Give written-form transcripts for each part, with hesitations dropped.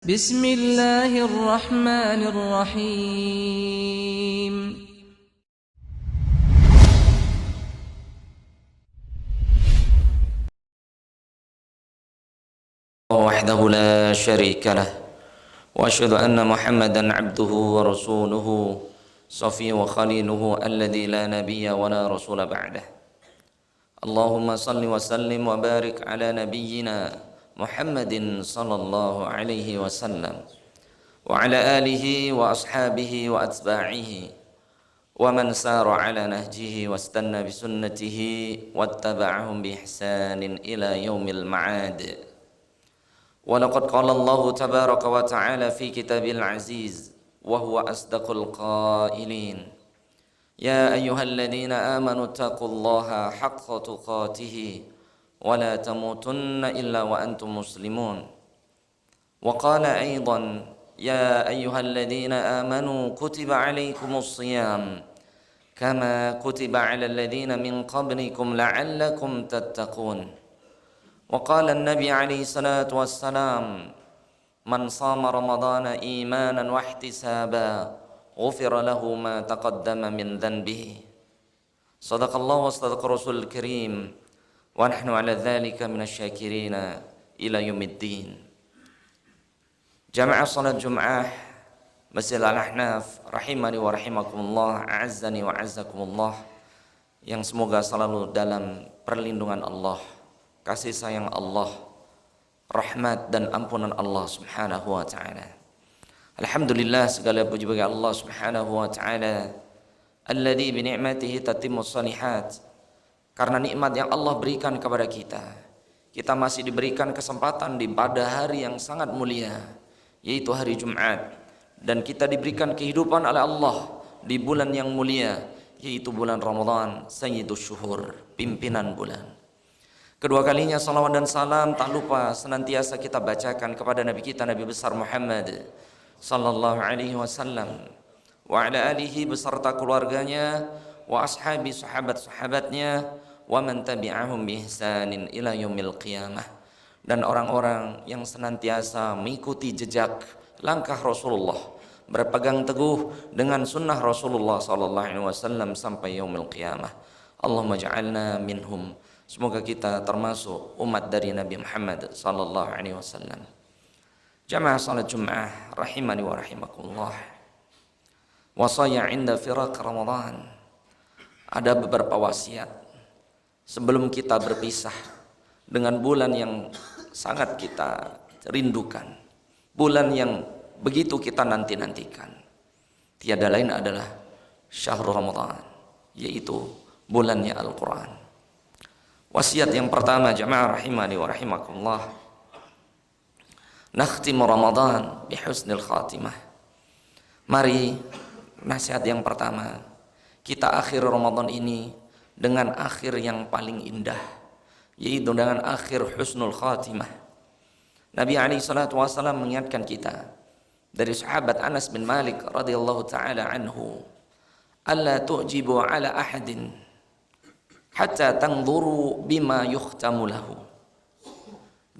Bismillahirrahmanirrahim. وحده لا شريك له وأشهد أن محمدا عبده ورسوله صفي وخليله الذي لا نبي ولا رسول بعده. اللهم صل وسلم وبارك على نبينا محمد صلى الله عليه وسلم وعلى آله وأصحابه وأتباعه ومن سار على نهجه واستنى بسنته واتبعهم بإحسان إلى يوم المعاد. ولقد قال الله تبارك وتعالى في كتابه العزيز وهو أصدق القائلين: يا أيها الذين آمنوا اتقوا الله حق تقاته ولا تموتن إلا وأنتم مسلمون. وقال أيضا: يا أيها الذين آمنوا كتب عليكم الصيام كما كتب على الذين من قبلكم لعلكم تتقون. وقال النبي عليه الصلاة والسلام: من صام رمضان إيمانا واحتسابا غفر له ما تقدم من ذنبه. صدق الله وصدق رسول الكريم ونحن على ذلك من الشاكرين إلى يوم الدين. Jamaah salat Jum'ah Masjid Al-Ahnaf rahimani wa rahimakumullah, a'azzani wa a'azzakumullah, yang semoga selalu dalam perlindungan Allah, kasih sayang Allah, rahmat dan ampunan Allah subhanahu wa ta'ala. Alhamdulillah, segala puji bagi Allah subhanahu wa ta'ala, alladzi bi ni'matihi tatimmus shalihat. Karena nikmat yang Allah berikan kepada kita masih diberikan kesempatan di pada hari yang sangat mulia, yaitu hari Jumat, dan kita diberikan kehidupan oleh Allah di bulan yang mulia, yaitu bulan Ramadan, sayyidus syuhur, pimpinan bulan. Kedua kalinya salawat dan salam tak lupa senantiasa kita bacakan kepada Nabi kita, Nabi besar Muhammad sallallahu alaihi wasallam, wa ala alihi beserta keluarganya, wa ashabi sahabat-sahabatnya, wa man tabi'ahum bi ihsanin ila yaumil qiyamah, dan orang-orang yang senantiasa mengikuti jejak langkah Rasulullah, berpegang teguh dengan sunnah Rasulullah sallallahu alaihi wasallam sampai yaumil qiyamah. Allahumma ja'alna minhum. Semoga kita termasuk umat dari Nabi Muhammad sallallahu alaihi wasallam. Jamaah salat Jum'ah rahimani wa rahimakumullah. Wasaya 'inda firaq Ramadan. Ada beberapa wasiat sebelum kita berpisah dengan bulan yang sangat kita rindukan, bulan yang begitu kita nanti-nantikan. Tiada lain adalah syahrul Ramadan, yaitu bulannya Al-Quran. Wasiat yang pertama, jamaah rahimani wa rahimakumullah, nakhtimu Ramadan bihusnil khatimah. Mari, nasihat yang pertama, kita akhir Ramadan ini dengan akhir yang paling indah, yaitu dengan akhir husnul khatimah. Nabi alaihi salatu wasallam mengingatkan kita dari sahabat Anas bin Malik radhiyallahu taala anhu, alla tu'jibu ala ahadin hatta tanzuru bima yukhtamu lahu.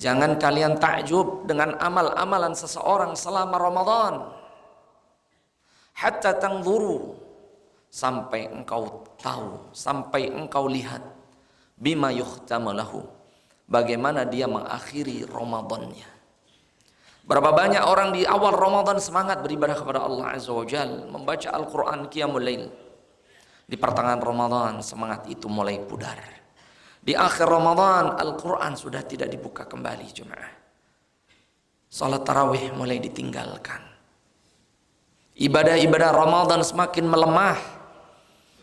Jangan kalian takjub dengan amal-amalan seseorang selama Ramadan. Hatta tanzuru, sampai engkau tahu, sampai engkau lihat, bima yukhtamu lahu, bagaimana dia mengakhiri Ramadannya. Berapa banyak orang di awal Ramadan semangat beribadah kepada Allah Azza wa Jalla, membaca Al-Quran, qiyamul lail. Di pertengahan Ramadan semangat itu mulai pudar. Di akhir Ramadan Al-Quran sudah tidak dibuka kembali, jemaah. Salat tarawih mulai ditinggalkan. Ibadah-ibadah Ramadan semakin melemah.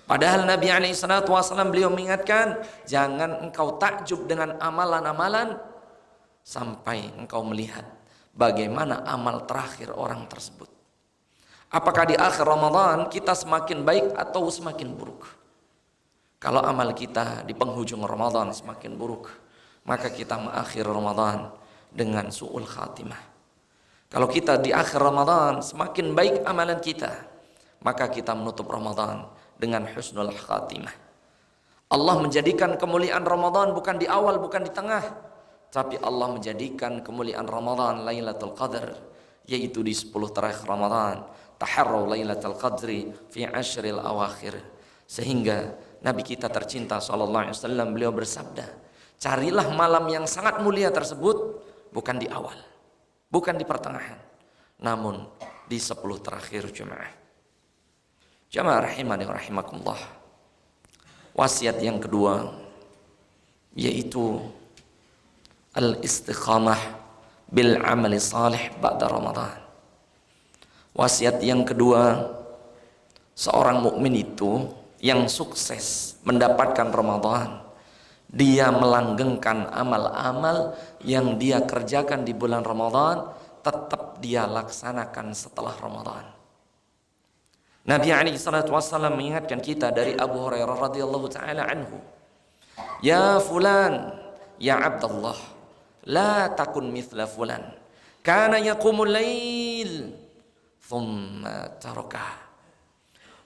Padahal Nabi SAW beliau mengingatkan, jangan engkau takjub dengan amalan-amalan sampai engkau melihat bagaimana amal terakhir orang tersebut. Apakah di akhir Ramadan kita semakin baik atau semakin buruk? Kalau amal kita di penghujung Ramadan semakin buruk, maka kita mengakhir Ramadan dengan su'ul khatimah. Kalau kita di akhir Ramadan semakin baik amalan kita, maka kita menutup Ramadan dengan husnul khatimah. Allah menjadikan kemuliaan Ramadan bukan di awal, bukan di tengah, tapi Allah menjadikan kemuliaan Ramadan Lailatul Qadar yaitu di 10 terakhir Ramadan. Taharraw lailatul qadri fi ashril awakhir. Sehingga Nabi kita tercinta sallallahu alaihi wasallam beliau bersabda, carilah malam yang sangat mulia tersebut bukan di awal, bukan di pertengahan, namun di 10 terakhir jemaah. Jemaah rahimani wa rahimakumullah. Wasiat yang kedua yaitu al-istiqamah bil amali salih ba'da Ramadan. Wasiat yang kedua, seorang mukmin itu yang sukses mendapatkan Ramadan, dia melanggengkan amal-amal yang dia kerjakan di bulan Ramadan tetap dia laksanakan setelah Ramadan. Nabi SAW mengingatkan kita dari Abu Hurairah radhiyallahu taala anhu, ya fulan, ya Abdullah, la takun mithla fulan, kana yaqumul lail thumma tarakah.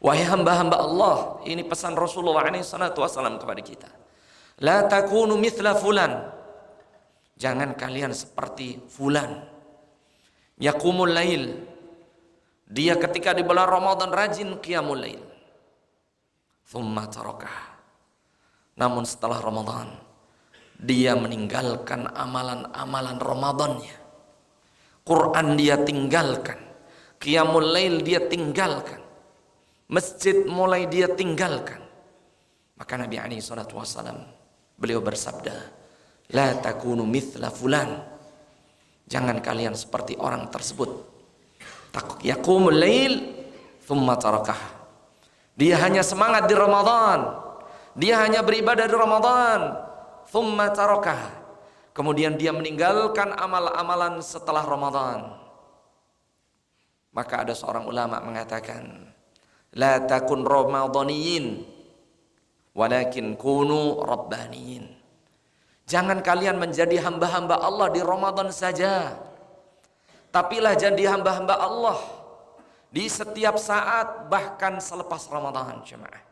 Wahai hamba-hamba Allah, ini pesan Rasulullah SAW kepada kita. La takunu mithla fulan, jangan kalian seperti fulan. Yaqumul lail, dia ketika di bulan Ramadan rajin qiyamul lail. Thumma tarakah, namun setelah Ramadan dia meninggalkan amalan-amalan Ramadannya. Quran dia tinggalkan, qiyamul lail dia tinggalkan, masjid mulai dia tinggalkan. Maka Nabi SAW beliau bersabda, la takunu mithla fulan, jangan kalian seperti orang tersebut. Yaqumul lail thumma tarakah, dia hanya semangat di Ramadan, dia hanya beribadah di Ramadan, thumma tarakah, kemudian dia meninggalkan amal-amalan setelah Ramadan. Maka ada seorang ulama mengatakan, la takun ramadhaniyin walakin kunu rabbaniyin. Jangan kalian menjadi hamba-hamba Allah di Ramadan saja, tapilah jadi hamba-hamba Allah di setiap saat, bahkan selepas Ramadan jemaah.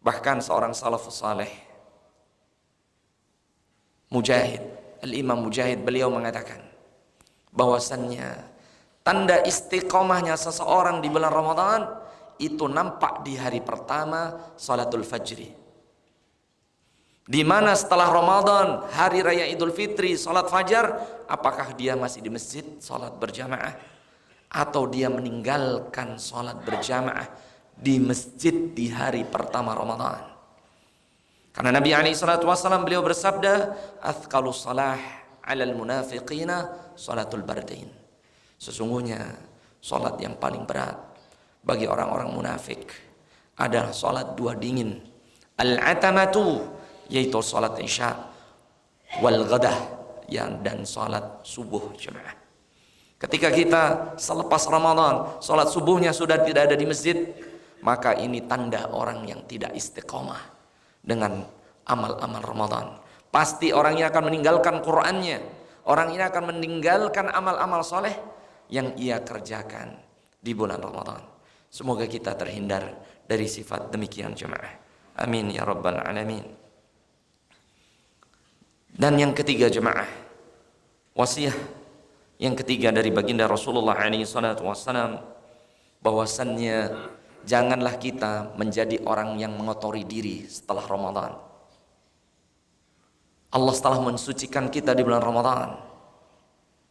Bahkan seorang salafus saleh Mujahid, Al-Imam Mujahid, beliau mengatakan bahwasannya tanda istiqomahnya seseorang di bulan Ramadan itu nampak di hari pertama salatul fajri, di mana setelah Ramadan hari raya Idul Fitri salat fajar, apakah dia masih di masjid salat berjamaah atau dia meninggalkan salat berjamaah di masjid di hari pertama Ramadan. Karena Nabi SAW beliau bersabda, athqalus salah 'alal munafiqina salatul bardain. Sesungguhnya salat yang paling berat bagi orang-orang munafik adalah salat dua dingin, al-atamatu, yaitu salat isya, wal ghadah, dan salat subuh jemaah. Ketika kita selepas Ramadan salat subuhnya sudah tidak ada di masjid, maka ini tanda orang yang tidak istiqomah dengan amal-amal Ramadan. Pasti orang ini akan meninggalkan Qur'annya, orang ini akan meninggalkan amal-amal soleh yang ia kerjakan di bulan Ramadan. Semoga kita terhindar dari sifat demikian jemaah. Amin ya rabbal alamin. Dan yang ketiga jemaah, wasiat yang ketiga dari baginda Rasulullah SAW, bahwasannya janganlah kita menjadi orang yang mengotori diri setelah Ramadan. Allah telah mensucikan kita di bulan Ramadan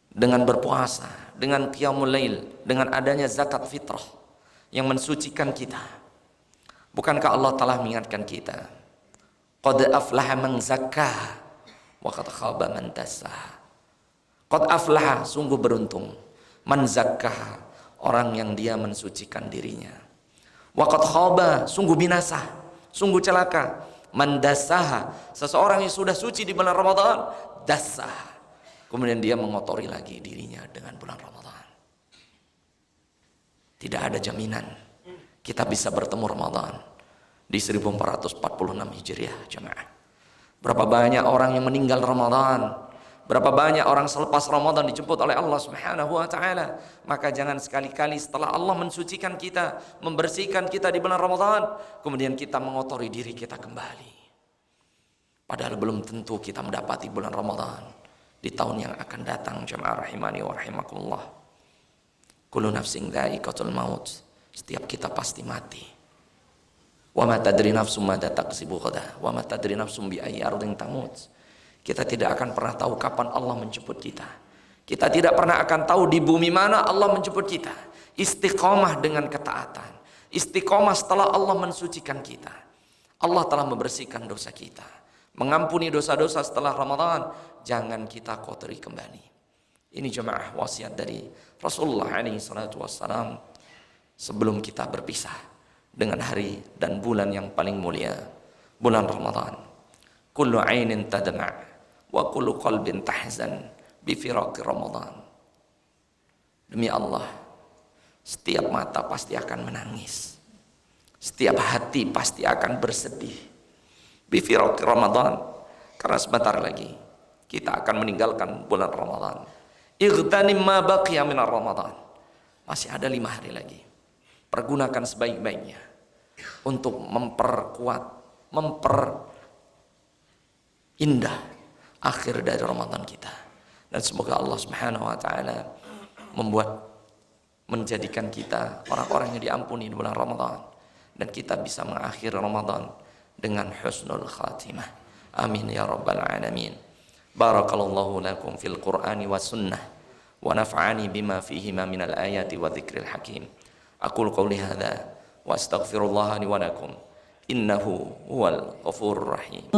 dengan berpuasa, dengan qiyamul lail, dengan adanya zakat fitrah yang mensucikan kita. Bukankah Allah telah mengingatkan kita, qad aflaha man zakkaha wa qad khaba man dassaha. Qad aflaha, sungguh beruntung, man zakkaha, orang yang dia mensucikan dirinya. Wa qad khaba, sungguh binasa, sungguh celaka, man dassaha, seseorang yang sudah suci di bulan Ramadan, dassaha, kemudian dia mengotori lagi dirinya dengan bulan Ramadan. Tidak ada jaminan kita bisa bertemu Ramadan di 1446 Hijriah jemaah. Berapa banyak orang yang meninggal Ramadan, berapa banyak orang selepas Ramadan dijemput oleh Allah Subhanahu wa taala. Maka jangan sekali-kali setelah Allah mensucikan kita, membersihkan kita di bulan Ramadan, kemudian kita mengotori diri kita kembali. Padahal belum tentu kita mendapati bulan Ramadan di tahun yang akan datang. Jamaah rahimani wa rahimakumullah. Kullu nafsin dha'iqatul maut. Setiap kita pasti mati. Wa ma tadri nafsum madza taksibu ghadan wa ma tadri nafsum bi ayyi ardin tamut. Kita tidak akan pernah tahu kapan Allah menjemput kita. Kita tidak pernah akan tahu di bumi mana Allah menjemput kita. Istiqomah dengan ketaatan. Istiqomah setelah Allah mensucikan kita. Allah telah membersihkan dosa kita, mengampuni dosa-dosa setelah Ramadan. Jangan kita kotori kembali. Ini jemaah wasiat dari Rasulullah SAW sebelum kita berpisah dengan hari dan bulan yang paling mulia, bulan Ramadan. Kullu ainin tadma' wa kullu qalbin tahzan bi firaqi Ramadan. Demi Allah, setiap mata pasti akan menangis. Setiap hati pasti akan bersedih. Bi firaqi Ramadan, karena sebentar lagi kita akan meninggalkan bulan Ramadan. Igtanim ma baqiya min Ramadan. Masih ada 5 hari lagi. Pergunakan sebaik-baiknya untuk memperindah akhir dari Ramadan kita. Dan semoga Allah Subhanahu wa taala menjadikan kita orang-orang yang diampuni di bulan Ramadan, dan kita bisa mengakhiri Ramadan dengan husnul khatimah. Amin ya rabbal alamin. Barakallahu lakum fil Qur'ani was sunnah wa naf'ani bima fihima minal ayati wa dzikril hakim. Aqulu qawli hadza wa astaghfirullah li wa lakum innahu huwal ghafurur rahim.